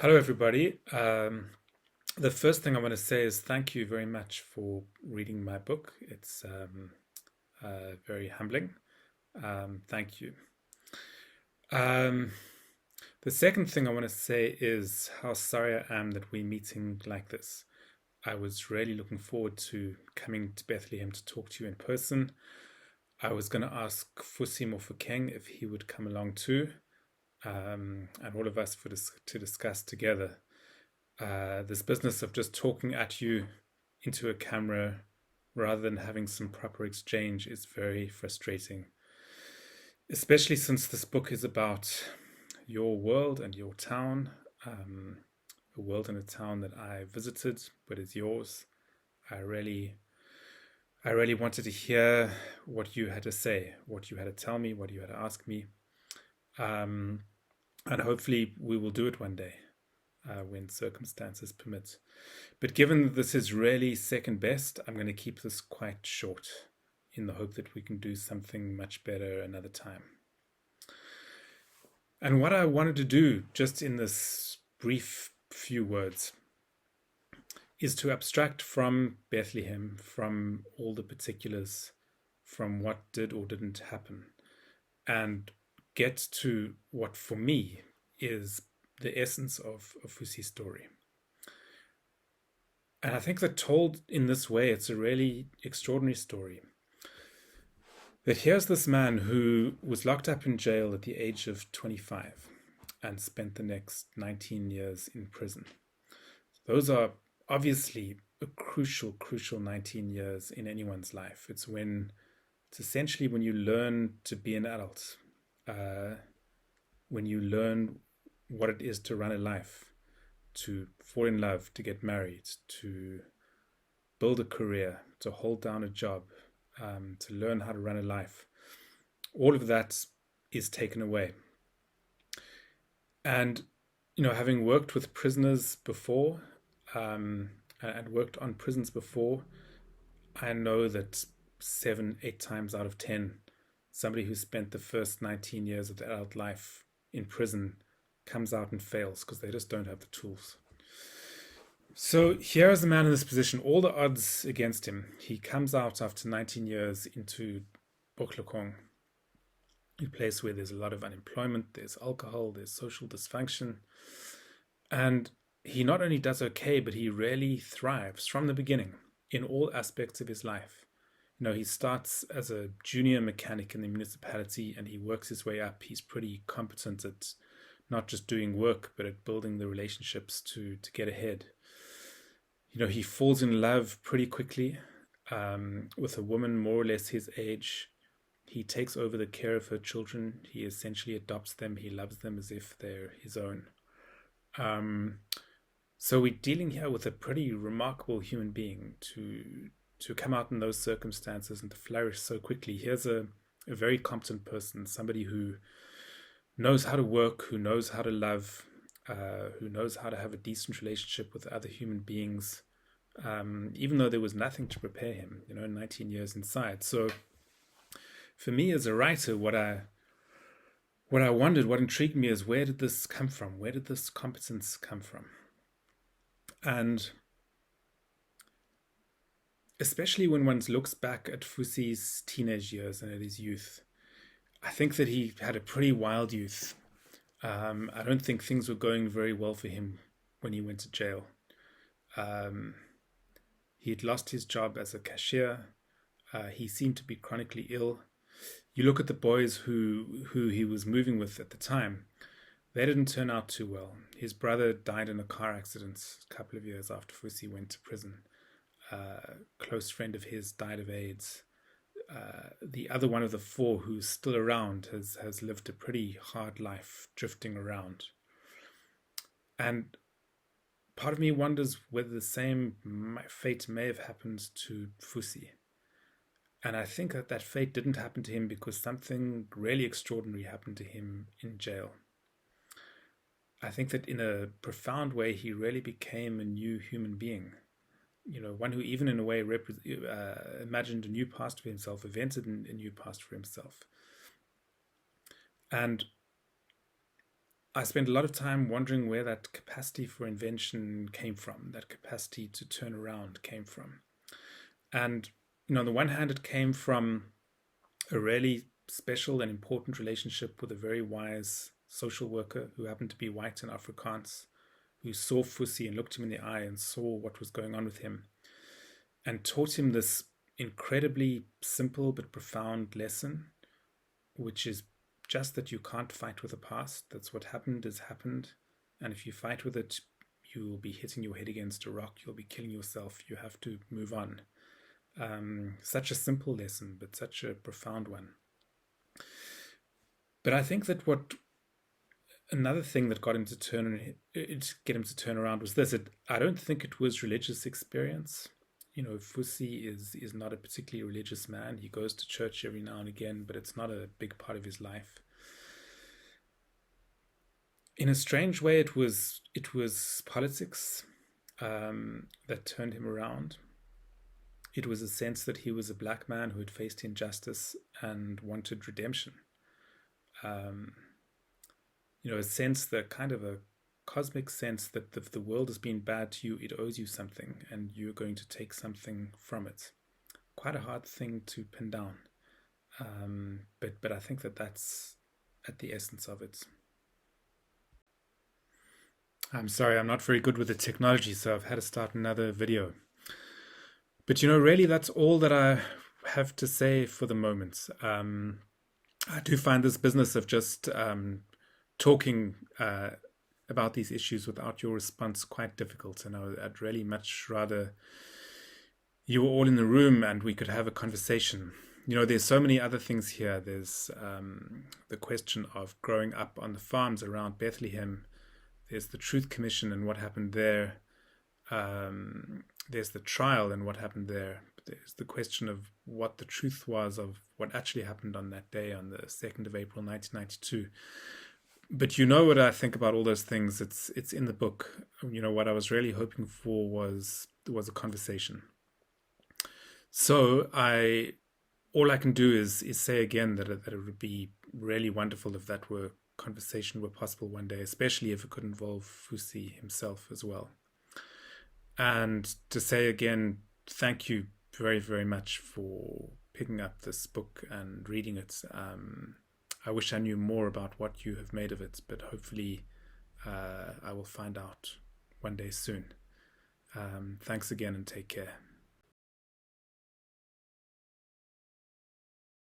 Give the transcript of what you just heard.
Hello, everybody. The first thing I want to say is thank you very much for reading my book. It's very humbling. Thank you. Um, the second thing I want to say is how sorry I am that we're meeting like this. I was really looking forward to coming to Bethlehem to talk to you in person. I was going to ask Fusim or Fukeng if he would come along too, and all of us to discuss together. This business of just talking at you into a camera rather than having some proper exchange is very frustrating, especially since this book is about your world and your town, um, a world and a town that I visited, but is yours. I really, I really wanted to hear what you had to say, what you had to tell me, what you had to ask me, um, and hopefully we will do it one day when circumstances permit. But given this is really second best, I'm going to keep this quite short in the hope that we can do something much better another time. And what I wanted to do, just in this brief few words, is to abstract from Bethlehem, from all the particulars, from what did or didn't happen, and get to what for me is the essence of Fusi's story. And I think that told in this way, it's a really extraordinary story. That here's this man who was locked up in jail at the age of 25 and spent the next 19 years in prison. Those are obviously a crucial 19 years in anyone's life. It's essentially when you learn to be an adult, uh, when you learn what it is to run a life, to fall in love, to get married, to build a career, to hold down a job, to learn how to run a life. All of that is taken away. And, having worked with prisoners before and worked on prisons before, I know that seven, 8 times out of 10, somebody who spent the first 19 years of their adult life in prison comes out and fails because they just don't have the tools. So here is a man in this position, all the odds against him. He comes out after 19 years into Boklokong, a place where there's a lot of unemployment, there's alcohol, there's social dysfunction. And he not only does okay, but he really thrives from the beginning in all aspects of his life. He starts as a junior mechanic in the municipality and he works his way up. He's pretty competent at not just doing work, but at building the relationships to get ahead. He falls in love pretty quickly with a woman more or less his age. He takes over the care of her children. He essentially adopts them. He loves them as if they're his own. Um, so we're dealing here with a pretty remarkable human being to come out in those circumstances and to flourish so quickly. Here's a very competent person, somebody who knows how to work, who knows how to love, who knows how to have a decent relationship with other human beings, even though there was nothing to prepare him, 19 years inside. So for me as a writer, what I wondered, what intrigued me is where did this come from? Where did this competence come from? And especially when one looks back at Fusi's teenage years and at his youth, I think that he had a pretty wild youth. I don't think things were going very well for him when he went to jail. Um, he had lost his job as a cashier. He seemed to be chronically ill. You look at the boys who he was moving with at the time, they didn't turn out too well. His brother died in a car accident a couple of years after Fusi went to prison. A close friend of his died of AIDS. The other one of the four who's still around has lived a pretty hard life drifting around. And part of me wonders whether the same fate may have happened to Fusi. And I think that fate didn't happen to him because something really extraordinary happened to him in jail. I think that in a profound way, he really became a new human being. One who, even in a way, imagined a new past for himself, invented a new past for himself. And I spent a lot of time wondering where that capacity for invention came from, that capacity to turn around came from. And, on the one hand, it came from a really special and important relationship with a very wise social worker who happened to be white and Afrikaans, who saw Fusi and looked him in the eye and saw what was going on with him and taught him this incredibly simple but profound lesson, which is just that you can't fight with the past. That's what happened has happened. And if you fight with it, you will be hitting your head against a rock. You'll be killing yourself. You have to move on. Such a simple lesson, but such a profound one. But I think that another thing that got him to get him to turn around was this. I don't think it was religious experience. Fusi is not a particularly religious man. He goes to church every now and again, but it's not a big part of his life. In a strange way, it was politics that turned him around. It was a sense that he was a black man who had faced injustice and wanted redemption. A sense, that kind of a cosmic sense that if the world has been bad to you, it owes you something and you're going to take something from it. Quite a hard thing to pin down. But I think that's at the essence of it. I'm sorry, I'm not very good with the technology, so I've had to start another video. But really that's all that I have to say for the moment. I do find this business of just talking about these issues without your response quite difficult, and I'd really much rather you were all in the room and we could have a conversation. There's so many other things here. There's the question of growing up on the farms around Bethlehem. There's the Truth Commission and what happened there. There's the trial and what happened there. There's the question of what the truth was of what actually happened on that day, on the 2nd of April 1992. But what I think about all those things. It's in the book. What I was really hoping for was a conversation. So all I can do is say again that it would be really wonderful if that conversation were possible one day, especially if it could involve Fusi himself as well. And to say again, thank you very, very much for picking up this book and reading it. I wish I knew more about what you have made of it, but hopefully I will find out one day soon. Thanks again and take care.